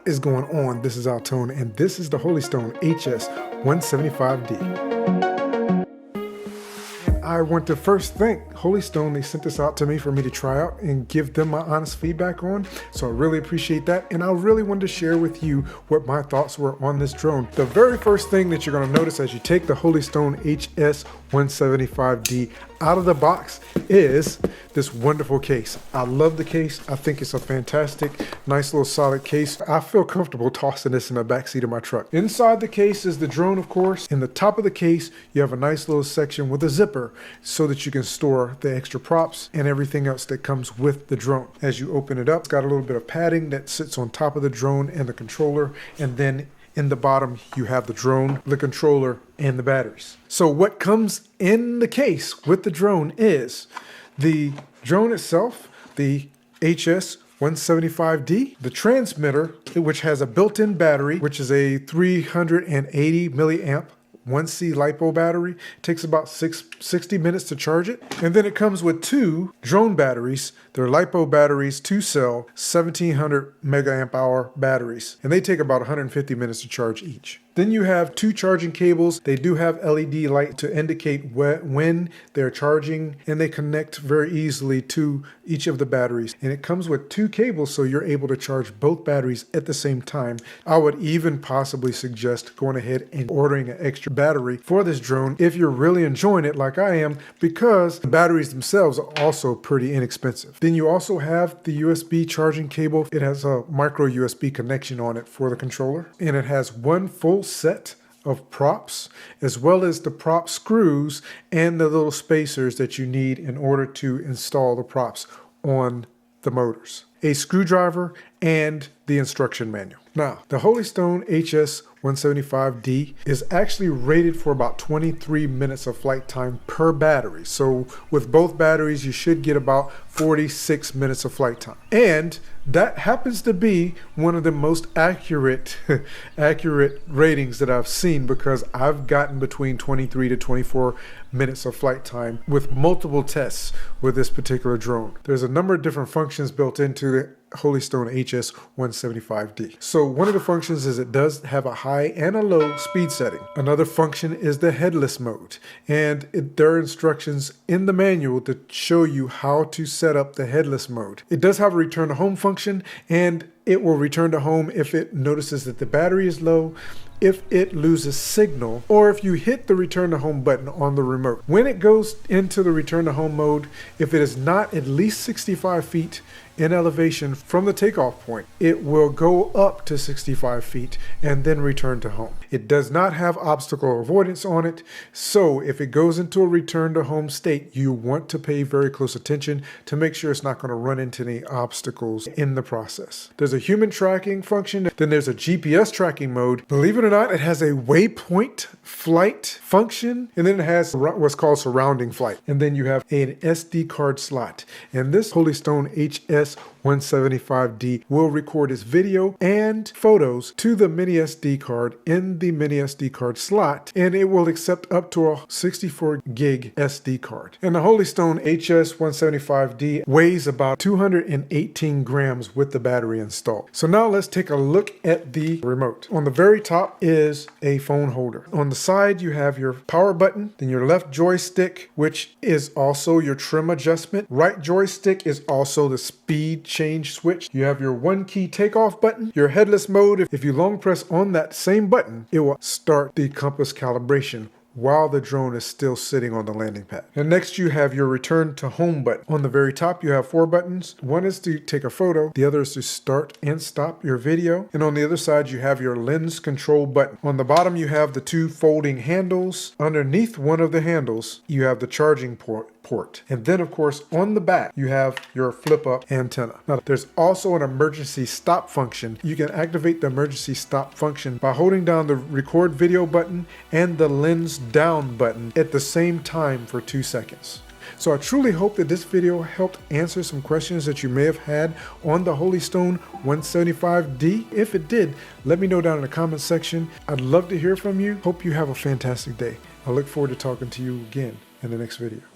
What is going on? This is AlTone, and this is the Holystone HS175D. I want to first thank Holystone. They sent this out to me for me to try out and give them my honest feedback on. So I really appreciate that. And I really wanted to share with you what my thoughts were on this drone. The very first thing that you're going to notice as you take the Holystone HS175D out of the box is this wonderful case. I love the case. I think it's a fantastic, nice little solid case. I feel comfortable tossing this in the backseat of my truck. Inside the case is the drone, of course. In the top of the case, you have a nice little section with a zipper so that you can store the extra props and everything else that comes with the drone. As you open it up, it's got a little bit of padding that sits on top of the drone and the controller, and then in the bottom, you have the drone, the controller, and the batteries. So what comes in the case with the drone is the drone itself, the HS175D, the transmitter, which has a built-in battery, which is a 380 milliamp 1C LiPo battery. It takes about 60 minutes to charge it. And then it comes with two drone batteries. They're LiPo batteries, 2-cell, 1700 milliamp hour batteries. And they take about 150 minutes to charge each. Then you have two charging cables. They do have LED light to indicate when they're charging, and they connect very easily to each of the batteries. And it comes with two cables, so you're able to charge both batteries at the same time. I would even possibly suggest going ahead and ordering an extra battery for this drone if you're really enjoying it like I am, because the batteries themselves are also pretty inexpensive. Then you also have the USB charging cable. It has a micro USB connection on it for the controller, and it has one full set of props, as well as the prop screws and the little spacers that you need in order to install the props on the motors, a screwdriver, and the instruction manual. Now, the Holystone HS175D is actually rated for about 23 minutes of flight time per battery. So with both batteries, you should get about 46 minutes of flight time. And that happens to be one of the most accurate ratings that I've seen, because I've gotten between 23 to 24 minutes of flight time with multiple tests with this particular drone. There's a number of different functions built into the Holystone HS175D. So one of the functions is it does have a high and a low speed setting. Another function is the headless mode, and there are instructions in the manual to show you how to set up the headless mode. It does have a return to home function, and it will return to home if it notices that the battery is low, if it loses signal, or if you hit the return to home button on the remote. When it goes into the return to home mode, if it is not at least 65 feet in elevation from the takeoff point, it will go up to 65 feet and then return to home. It does not have obstacle avoidance on it, so if it goes into a return to home state, you want to pay very close attention to make sure it's not going to run into any obstacles in the process. There's a human tracking function, then there's a GPS tracking mode. Believe it or not, it has a waypoint flight function, and then it has what's called surrounding flight. And then you have an SD card slot. And this Holystone HS175D will record its video and photos to the mini SD card in the mini SD card slot, and it will accept up to a 64 gig SD card. And the Holystone HS175D weighs about 218 grams with the battery installed. So now let's take a look at the remote. On the very top is a phone holder. On the side, you have your power button, then your left joystick, which is also your trim adjustment. Right joystick is also the speed change switch. You have your one key takeoff button, your headless mode. If you long press on that same button, it will start the compass calibration while the drone is still sitting on the landing pad. And next you have your return to home button. On the very top, you have 4 buttons. One is to take a photo. The other is to start and stop your video. And on the other side, you have your lens control button. On the bottom, you have the 2 folding handles. Underneath one of the handles, you have the charging port. And then, of course, on the back, you have your flip-up antenna. Now, there's also an emergency stop function. You can activate the emergency stop function by holding down the record video button and the lens down button at the same time for 2 seconds. So I truly hope that this video helped answer some questions that you may have had on the Holystone 175D. If it did, let me know down in the comment section. I'd love to hear from you. Hope you have a fantastic day. I look forward to talking to you again in the next video.